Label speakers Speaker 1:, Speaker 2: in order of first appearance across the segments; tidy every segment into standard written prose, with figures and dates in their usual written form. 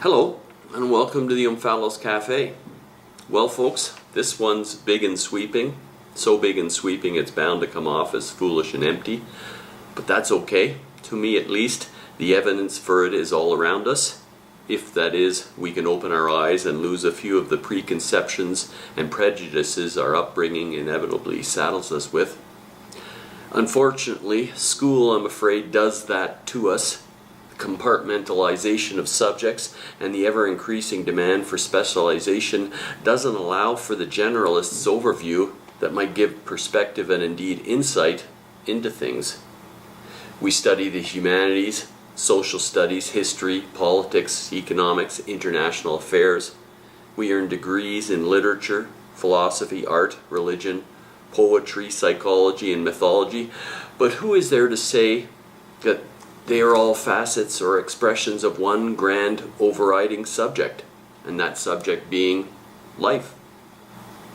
Speaker 1: Hello, and welcome to the Omphalos Cafe. Well folks, this one's big and sweeping. So big and sweeping it's bound to come off as foolish and empty. But that's okay. To me at least, the evidence for it is all around us. If that is, we can open our eyes and lose a few of the preconceptions and prejudices our upbringing inevitably saddles us with. Unfortunately, school, I'm afraid, does that to us. Compartmentalization of subjects and the ever-increasing demand for specialization doesn't allow for the generalist's overview that might give perspective and indeed insight into things. We study the humanities, social studies, history, politics, economics, international affairs. We earn degrees in literature, philosophy, art, religion, poetry, psychology, and mythology. But who is there to say that they are all facets or expressions of one grand overriding subject, and that subject being life?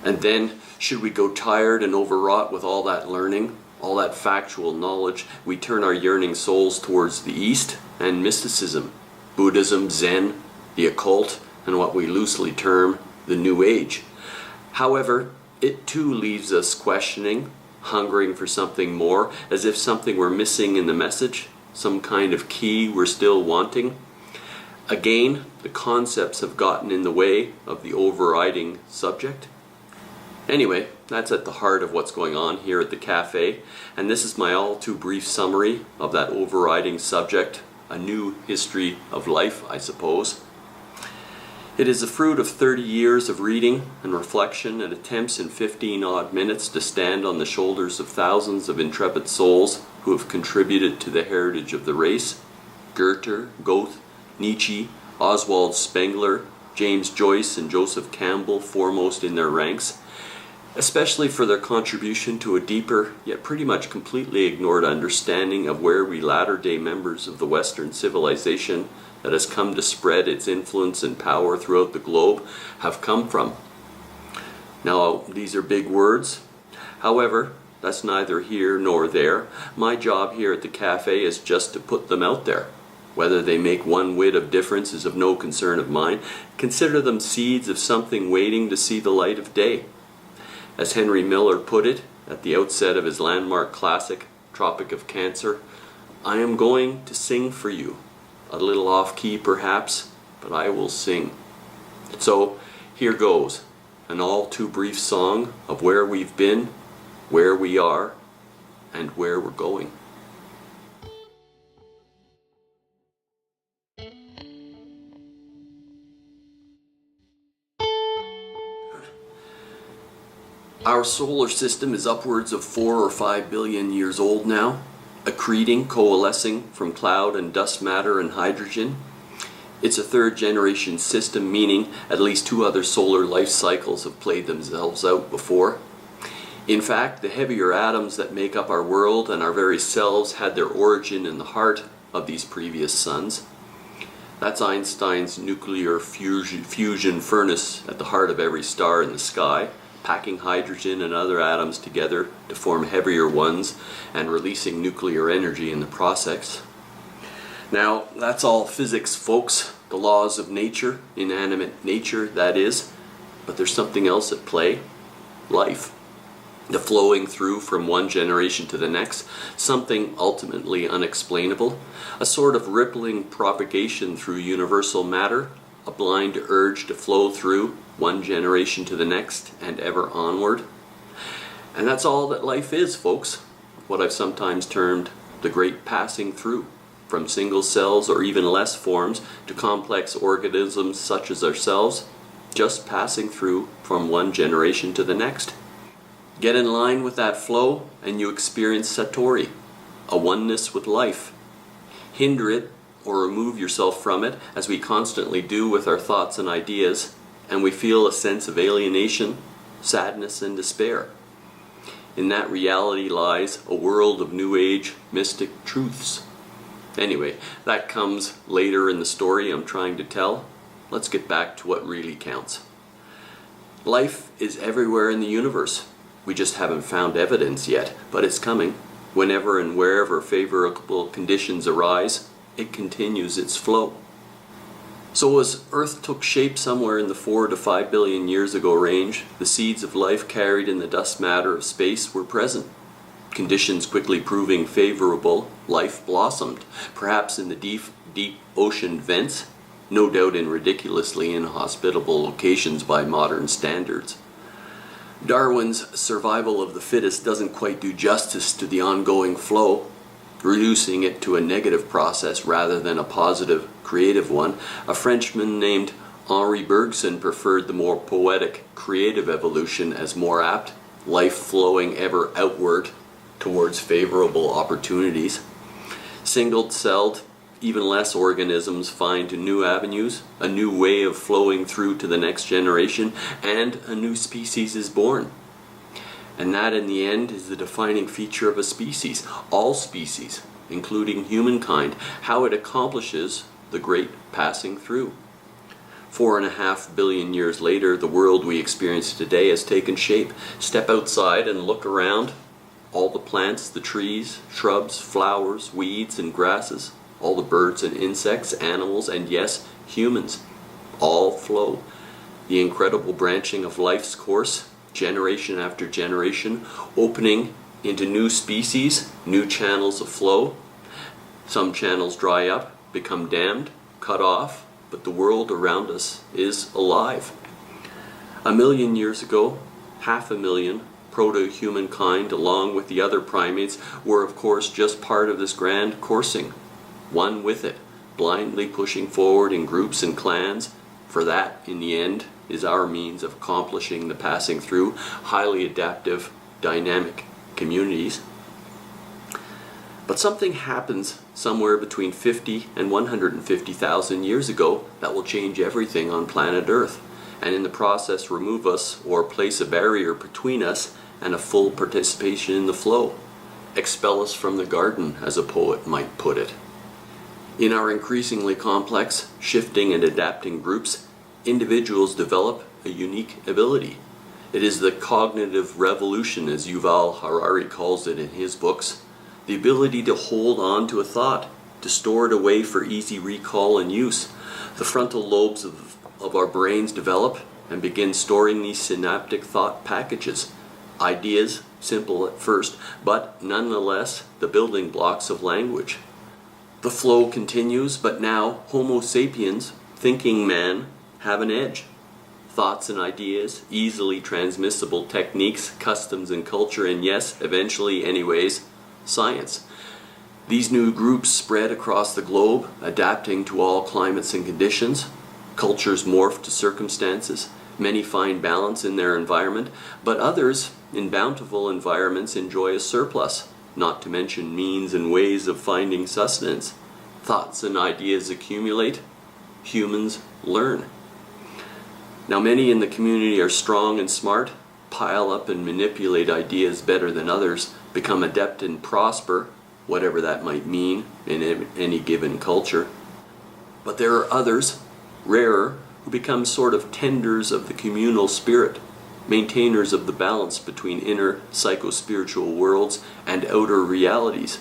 Speaker 1: And then, should we go tired and overwrought with all that learning, all that factual knowledge, we turn our yearning souls towards the East and mysticism, Buddhism, Zen, the occult, and what we loosely term the New Age. However, it too leaves us questioning, hungering for something more, as if something were missing in the message, some kind of key we're still wanting. Again, the concepts have gotten in the way of the overriding subject. Anyway, that's at the heart of what's going on here at the cafe, and this is my all too brief summary of that overriding subject, a new history of life, I suppose. It is the fruit of 30 years of reading and reflection and attempts in 15 odd minutes to stand on the shoulders of thousands of intrepid souls who have contributed to the heritage of the race. Goethe, Goethe, Nietzsche, Oswald Spengler, James Joyce, and Joseph Campbell foremost in their ranks, especially for their contribution to a deeper, yet pretty much completely ignored understanding of where we latter-day members of the Western civilization that has come to spread its influence and power throughout the globe have come from. Now, these are big words. However, that's neither here nor there. My job here at the cafe is just to put them out there. Whether they make one whit of difference is of no concern of mine. Consider them seeds of something waiting to see the light of day. As Henry Miller put it at the outset of his landmark classic, Tropic of Cancer, I am going to sing for you. A little off-key perhaps, but I will sing. So here goes, an all too brief song of where we've been, where we are, and where we're going. Our solar system is upwards of 4 or 5 billion years old now, accreting, coalescing from cloud and dust matter and hydrogen. It's a third generation system, meaning at least 2 other solar life cycles have played themselves out before. In fact, the heavier atoms that make up our world and our very selves had their origin in the heart of these previous suns. That's Einstein's nuclear fusion furnace at the heart of every star in the sky, packing hydrogen and other atoms together to form heavier ones and releasing nuclear energy in the process. Now, that's all physics, folks, the laws of nature, inanimate nature, that is. But there's something else at play, life. The flowing through from one generation to the next, something ultimately unexplainable, a sort of rippling propagation through universal matter, a blind urge to flow through one generation to the next and ever onward. And that's all that life is, folks. What I've sometimes termed the great passing through, from single cells or even less forms to complex organisms such as ourselves, just passing through from one generation to the next. Get in line with that flow and you experience Satori, a oneness with life. Hinder it or remove yourself from it, as we constantly do with our thoughts and ideas, and we feel a sense of alienation, sadness, and despair. In that reality lies a world of New Age mystic truths. Anyway, that comes later in the story I'm trying to tell. Let's get back to what really counts. Life is everywhere in the universe. We just haven't found evidence yet, but it's coming. Whenever and wherever favorable conditions arise, it continues its flow. So as Earth took shape somewhere in the 4 to 5 billion years ago range, the seeds of life carried in the dust matter of space were present. Conditions quickly proving favorable, life blossomed, perhaps in the deep ocean vents, no doubt in ridiculously inhospitable locations by modern standards. Darwin's survival of the fittest doesn't quite do justice to the ongoing flow, reducing it to a negative process rather than a positive, creative one. A Frenchman named Henri Bergson preferred the more poetic, creative evolution as more apt, life flowing ever outward towards favorable opportunities. Single-celled, even less organisms find new avenues, a new way of flowing through to the next generation, and a new species is born. And that in the end is the defining feature of a species, all species, including humankind, how it accomplishes the great passing through. 4.5 billion years later, the world we experience today has taken shape. Step outside and look around. All the plants, the trees, shrubs, flowers, weeds and grasses, all the birds and insects, animals, and yes, humans, all flow. The incredible branching of life's course, generation after generation, opening into new species, new channels of flow. Some channels dry up, become dammed, cut off, but the world around us is alive. 1 million years ago, 500,000 proto-humankind, along with the other primates, were of course just part of this grand coursing, one with it, blindly pushing forward in groups and clans, for that, in the end, is our means of accomplishing the passing through highly adaptive, dynamic communities. But something happens somewhere between 50 and 150,000 years ago that will change everything on planet Earth, and in the process remove us or place a barrier between us and a full participation in the flow. Expel us from the garden, as a poet might put it. In our increasingly complex, shifting and adapting groups, individuals develop a unique ability. It is the cognitive revolution, as Yuval Harari calls it in his books, the ability to hold on to a thought, to store it away for easy recall and use. The frontal lobes of our brains develop and begin storing these synaptic thought packages. Ideas, simple at first, but nonetheless the building blocks of language. The flow continues, but now Homo sapiens, thinking man, have an edge. Thoughts and ideas, easily transmissible techniques, customs and culture, and yes, eventually anyways, science. These new groups spread across the globe, adapting to all climates and conditions. Cultures morph to circumstances. Many find balance in their environment, but others, in bountiful environments, enjoy a surplus, not to mention means and ways of finding sustenance. Thoughts and ideas accumulate. Humans learn. Now many in the community are strong and smart, pile up and manipulate ideas better than others, become adept and prosper, whatever that might mean in any given culture. But there are others, rarer, who become sort of tenders of the communal spirit, maintainers of the balance between inner psycho-spiritual worlds and outer realities.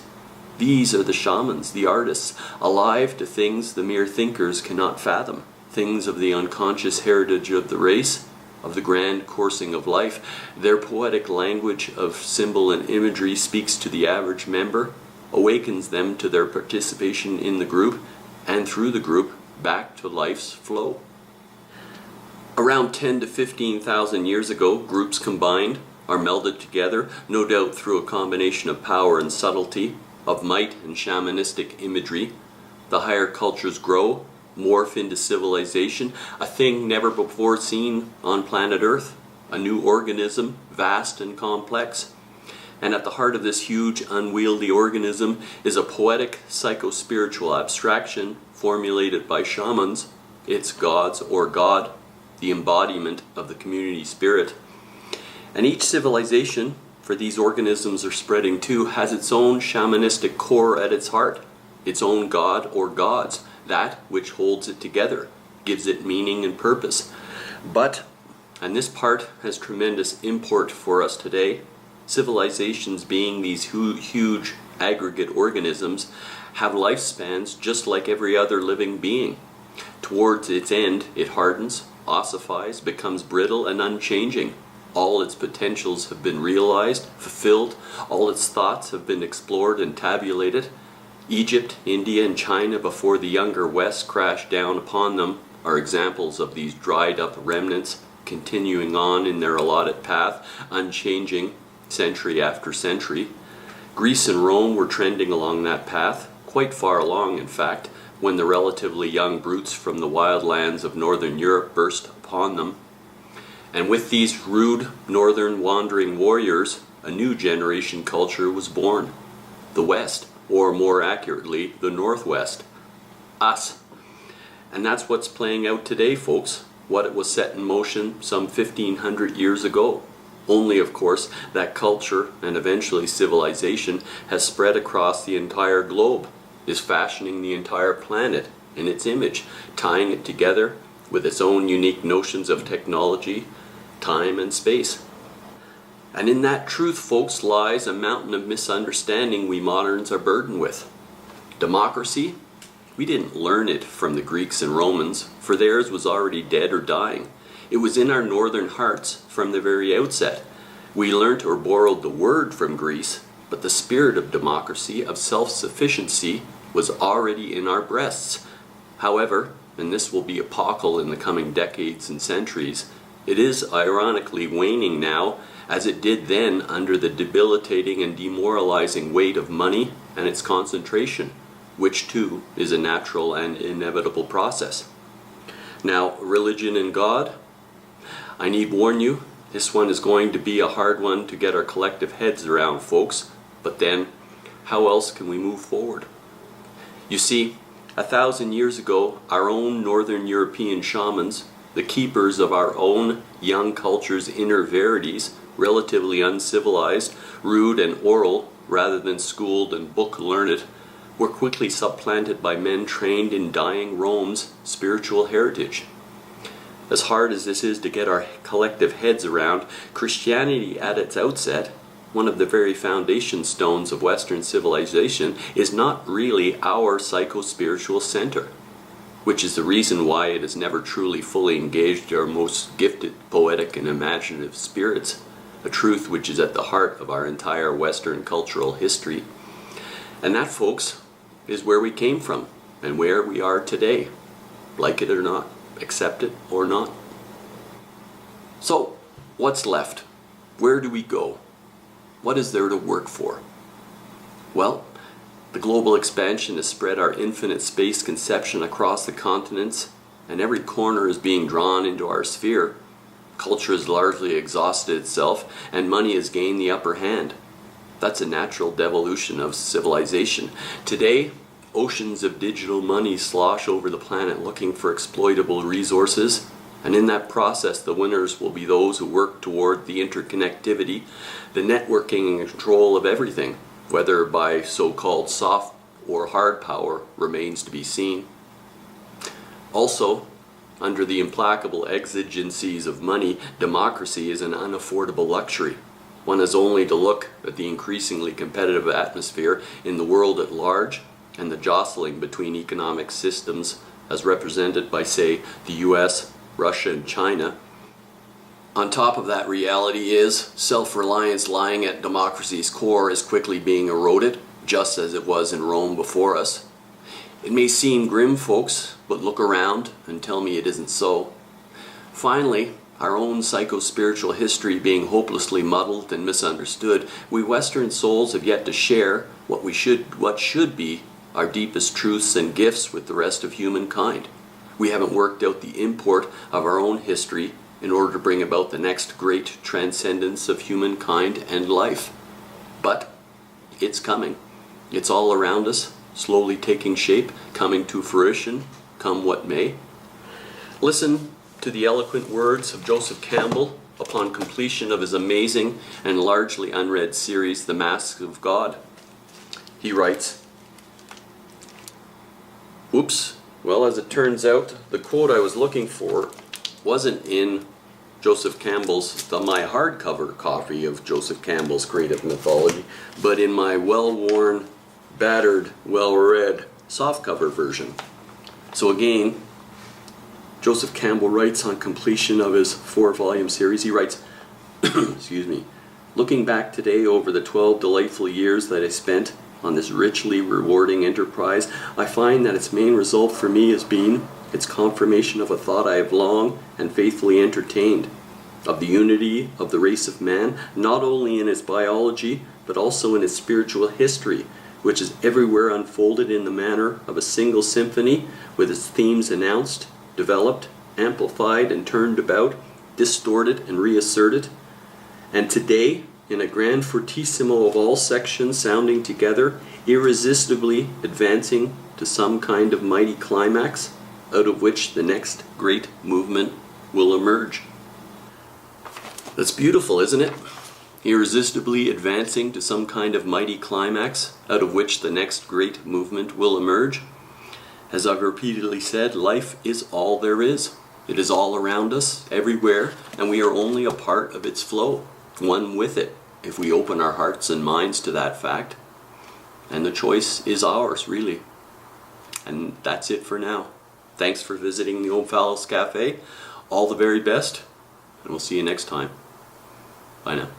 Speaker 1: These are the shamans, the artists, alive to things the mere thinkers cannot fathom, things of the unconscious heritage of the race, of the grand coursing of life. Their poetic language of symbol and imagery speaks to the average member, awakens them to their participation in the group, and through the group, back to life's flow. Around 10 to 15,000 years ago, groups combined, are melded together, no doubt through a combination of power and subtlety, of might and shamanistic imagery. The higher cultures grow, morph into civilization, a thing never before seen on planet Earth, a new organism, vast and complex. And at the heart of this huge, unwieldy organism is a poetic, psycho-spiritual abstraction formulated by shamans, its gods or God, the embodiment of the community spirit. And each civilization, for these organisms are spreading too, has its own shamanistic core at its heart, its own god or gods, that which holds it together, gives it meaning and purpose. But, and this part has tremendous import for us today, civilizations being these huge aggregate organisms have lifespans just like every other living being. Towards its end, it hardens, ossifies, becomes brittle and unchanging. All its potentials have been realized, fulfilled, all its thoughts have been explored and tabulated. Egypt, India, and China before the younger West crashed down upon them are examples of these dried up remnants continuing on in their allotted path, unchanging century after century. Greece and Rome were trending along that path, quite far along in fact, when the relatively young brutes from the wild lands of northern Europe burst upon them. And with these rude northern wandering warriors, a new generation culture was born. The West, or more accurately, the Northwest. Us. And that's what's playing out today, folks. What it was set in motion some 1,500 years ago. Only, of course, that culture and eventually civilization has spread across the entire globe, is fashioning the entire planet in its image, tying it together with its own unique notions of technology, time, and space. And in that truth, folks, lies a mountain of misunderstanding we moderns are burdened with. Democracy? We didn't learn it from the Greeks and Romans, for theirs was already dead or dying. It was in our northern hearts from the very outset. We learnt or borrowed the word from Greece, but the spirit of democracy, of self-sufficiency, was already in our breasts. However, and this will be epochal in the coming decades and centuries, it is ironically waning now, as it did then under the debilitating and demoralizing weight of money and its concentration, which too is a natural and inevitable process. Now, religion and God, I need warn you, this one is going to be a hard one to get our collective heads around, folks, but then, how else can we move forward? You see, 1,000 years ago, our own Northern European shamans, the keepers of our own young culture's inner verities, relatively uncivilized, rude and oral, rather than schooled and book-learned, were quickly supplanted by men trained in dying Rome's spiritual heritage. As hard as this is to get our collective heads around, Christianity at its outset, one of the very foundation stones of Western civilization, is not really our psycho-spiritual center, which is the reason why it has never truly fully engaged our most gifted poetic and imaginative spirits, a truth which is at the heart of our entire Western cultural history. And that, folks, is where we came from and where we are today, like it or not, accept it or not. So, what's left? Where do we go? What is there to work for? Well, the global expansion has spread our infinite space conception across the continents, and every corner is being drawn into our sphere. Culture has largely exhausted itself, and money has gained the upper hand. That's a natural devolution of civilization. Today, oceans of digital money slosh over the planet looking for exploitable resources, and in that process the winners will be those who work toward the interconnectivity, the networking and control of everything, whether by so-called soft or hard power remains to be seen. Also, under the implacable exigencies of money, democracy is an unaffordable luxury. One has only to look at the increasingly competitive atmosphere in the world at large and the jostling between economic systems as represented by, say, the US, Russia, and China. On top of that reality is self-reliance lying at democracy's core is quickly being eroded, just as it was in Rome before us. It may seem grim, folks, but look around and tell me it isn't so. Finally, our own psycho-spiritual history being hopelessly muddled and misunderstood, we Western souls have yet to share what should be our deepest truths and gifts with the rest of humankind. We haven't worked out the import of our own history in order to bring about the next great transcendence of humankind and life. But it's coming. It's all around us, slowly taking shape, coming to fruition, come what may. Listen to the eloquent words of Joseph Campbell upon completion of his amazing and largely unread series, The Masks of God. He writes, well, as it turns out, the quote I was looking for wasn't in Joseph Campbell's, my hardcover copy of Joseph Campbell's Creative Mythology, but in my well-worn, battered, well-read softcover version. So again, Joseph Campbell writes on completion of his 4-volume series, he writes, excuse me, looking back today over the 12 delightful years that I spent on this richly rewarding enterprise, I find that its main result for me has been its confirmation of a thought I have long and faithfully entertained, of the unity of the race of man, not only in its biology, but also in its spiritual history, which is everywhere unfolded in the manner of a single symphony, with its themes announced, developed, amplified, and turned about, distorted and reasserted. And today, in a grand fortissimo of all sections sounding together, irresistibly advancing to some kind of mighty climax, out of which the next great movement will emerge. That's beautiful, isn't it? Irresistibly advancing to some kind of mighty climax, out of which the next great movement will emerge. As I've repeatedly said, life is all there is. It is all around us, everywhere, and we are only a part of its flow, one with it, if we open our hearts and minds to that fact. And the choice is ours, really. And that's it for now. Thanks for visiting the Omphalos Cafe. All the very best, and we'll see you next time. Bye now.